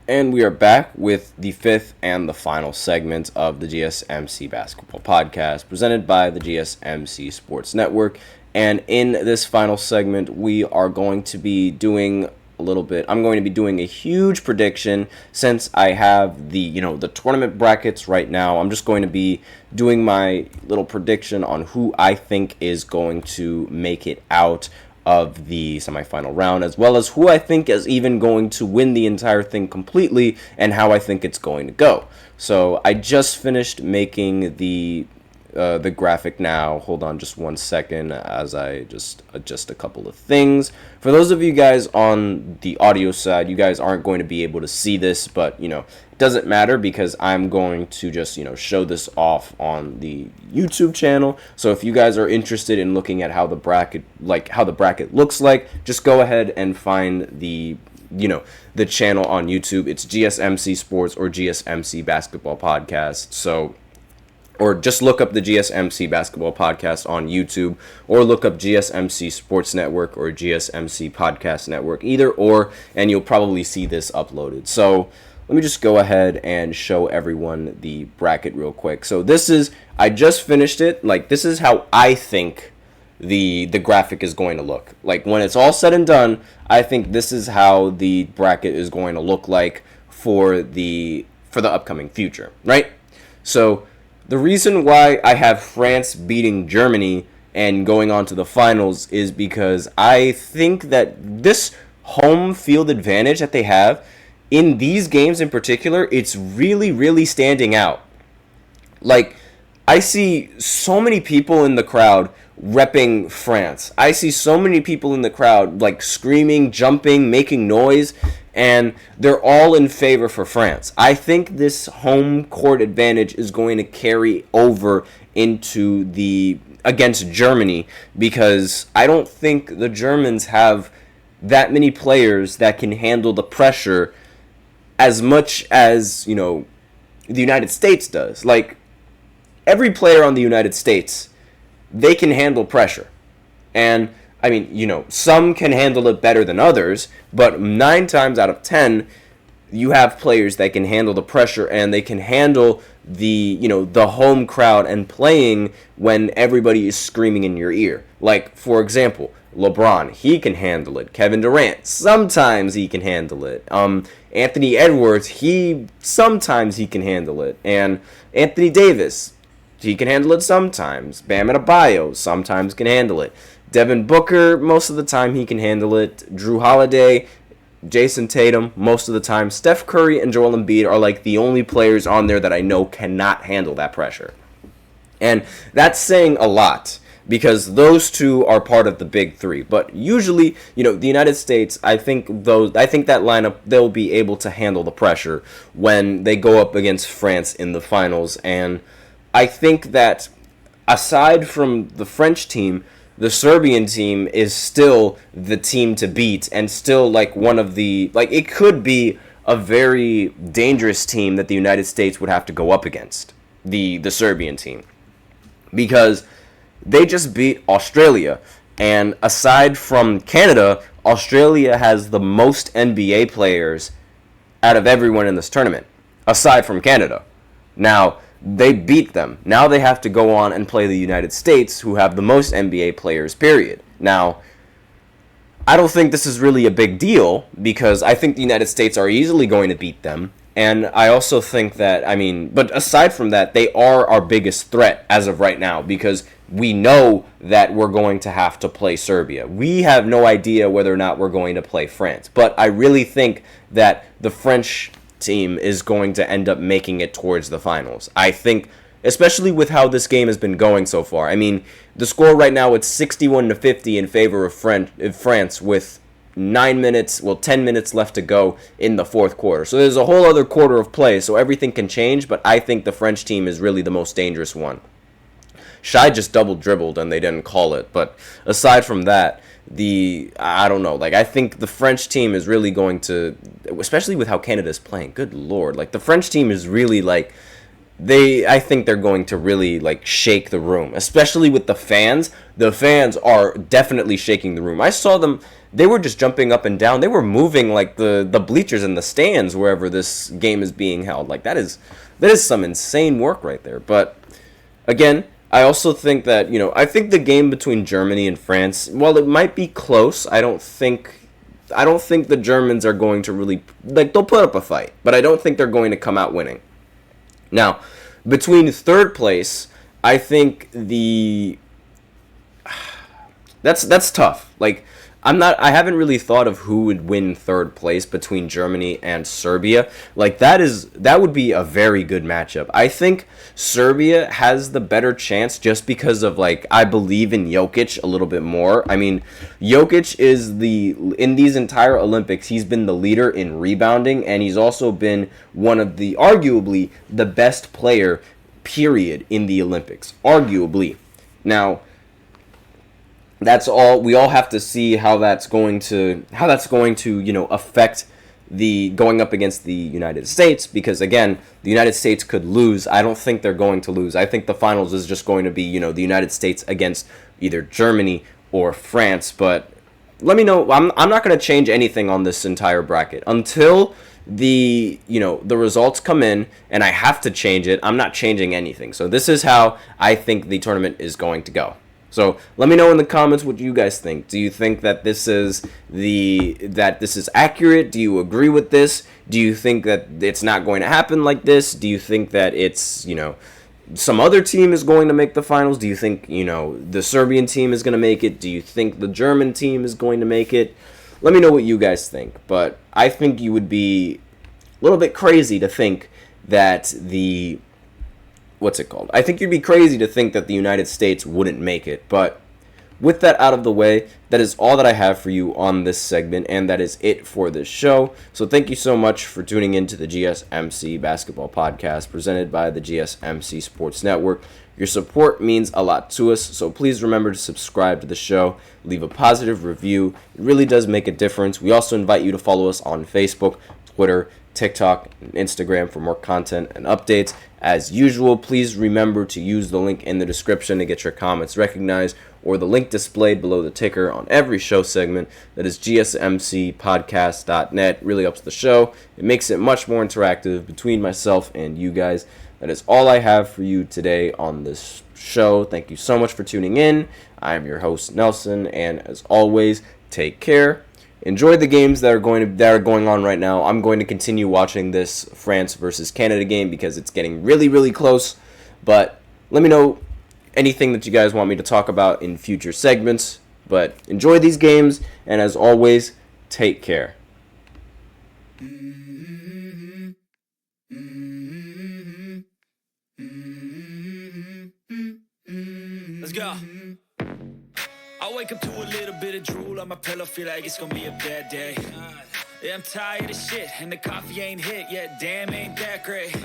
And we are back with the fifth and the final segment of the GSMC Basketball Podcast, presented by the GSMC Sports Network. And in this final segment, we are going to be doing I'm going to be doing a huge prediction since I have the tournament brackets right now. I'm just going to be doing my little prediction on who I think is going to make it out of the semifinal round, as well as who I think is even going to win the entire thing completely and how I think it's going to go. So I just finished making the graphic now. Hold on just 1 second as I just adjust a couple of things. For those of you guys on the audio side, you guys aren't going to be able to see this, but it doesn't matter because I'm going to just show this off on the YouTube channel. So if you guys are interested in looking at how the bracket looks like, just go ahead and find the channel on YouTube. It's GSMC Sports or GSMC Basketball Podcast. Or just look up the GSMC Basketball Podcast on YouTube, or look up GSMC Sports Network or GSMC Podcast Network, either or, and you'll probably see this uploaded. So let me just go ahead and show everyone the bracket real quick. So I just finished it. This is how I think the graphic is going to look. When it's all said and done, I think this is how the bracket is going to look like for the upcoming future, right? So the reason why I have France beating Germany and going on to the finals is because I think that this home field advantage that they have in these games in particular, it's really, really standing out. I see so many people in the crowd repping France. I see so many people in the crowd screaming, jumping, making noise, and they're all in favor for France. I think this home court advantage is going to carry over into against Germany, because I don't think the Germans have that many players that can handle the pressure as much as the United States does. Every player on the United States, they can handle pressure. And some can handle it better than others, but 9 times out of 10, you have players that can handle the pressure, and they can handle the home crowd and playing when everybody is screaming in your ear. For example, LeBron, he can handle it. Kevin Durant, sometimes he can handle it. Anthony Edwards, sometimes he can handle it. And Anthony Davis, he can handle it sometimes. Bam Adebayo sometimes can handle it. Devin Booker, most of the time he can handle it. Drew Holiday, Jason Tatum, most of the time. Steph Curry and Joel Embiid are the only players on there that I know cannot handle that pressure. And that's saying a lot, because those two are part of the big three. But usually, the United States, I think that lineup, they'll be able to handle the pressure when they go up against France in the finals. And I think that aside from the French team, the Serbian team is still the team to beat, and still one of the it could be a very dangerous team that the United States would have to go up against, the Serbian team, because they just beat Australia, and aside from Canada, Australia has the most NBA players out of everyone in this tournament, aside from Canada. Now, they beat them. Now they have to go on and play the United States, who have the most NBA players, period. Now, I don't think this is really a big deal, because I think the United States are easily going to beat them. And I also think that, but aside from that, they are our biggest threat as of right now, because we know that we're going to have to play Serbia. We have no idea whether or not we're going to play France. But I really think that the French team is going to end up making it towards the finals. I think, especially with how this game has been going so far. The score right now, it's 61-50 in favor of France, with 10 minutes left to go in the fourth quarter. So there's a whole other quarter of play, so everything can change, but I think the French team is really the most dangerous one. Shai just double dribbled and they didn't call it, but aside from that, I don't know. I think the French team is really going to, especially with how Canada's playing. Good Lord. The French team is really, I think they're going to really, shake the room. Especially with the fans. the fans are definitely shaking the room. I saw them. They were just jumping up and down. They were moving like the bleachers in the stands wherever this game is being held. Like that is some insane work right there. But again, I also think that, I think the game between Germany and France, while it might be close, I don't think the Germans are going to really, like, they'll put up a fight, but I don't think they're going to come out winning. Now, between third place, I think that's tough. Like, I haven't really thought of who would win third place between Germany and Serbia. Like, that would be a very good matchup. I think Serbia has the better chance just because of, like, I believe in Jokic a little bit more. I mean, Jokic is in these entire Olympics, he's been the leader in rebounding, and he's also been one of arguably the best player, period, in the Olympics. Arguably. Now, that's all. We all have to see how that's going to affect the going up against the United States, because again, the United States could lose. I don't think they're going to lose. I think the finals is just going to be, the United States against either Germany or France. But let me know. I'm not going to change anything on this entire bracket until the results come in and I have to change it. I'm not changing anything. So this is how I think the tournament is going to go. So let me know in the comments what you guys think. Do you think that this is accurate? Do you agree with this? Do you think that it's not going to happen like this? Do you think that it's, some other team is going to make the finals? Do you think, the Serbian team is going to make it? Do you think the German team is going to make it? Let me know what you guys think. But I think you would be a little bit crazy to think that I think you'd be crazy to think that the United States wouldn't make it. But with that out of the way, that is all that I have for you on this segment, and that is it for this show. So thank you so much for tuning in to the GSMC Basketball Podcast presented by the GSMC Sports Network. Your support means a lot to us, so please remember to subscribe to the show, leave a positive review. It really does make a difference. We also invite you to follow us on Facebook, Twitter, TikTok, and Instagram for more content and updates. As usual, please remember to use the link in the description to get your comments recognized, or the link displayed below the ticker on every show segment. That is gsmcpodcast.net. Really helps the show. It makes it much more interactive between myself and you guys. That is all I have for you today on this show. Thank you so much for tuning in. I am your host, Nelson, and as always, take care. Enjoy the games that are going on right now. I'm going to continue watching this France versus Canada game because it's getting really, really close. But let me know anything that you guys want me to talk about in future segments. But enjoy these games, and as always, take care. Let's go. I wake up to a little bit of drool on my pillow, feel like it's gonna be a bad day. Yeah, I'm tired of shit, and the coffee ain't hit yet, damn, ain't that great.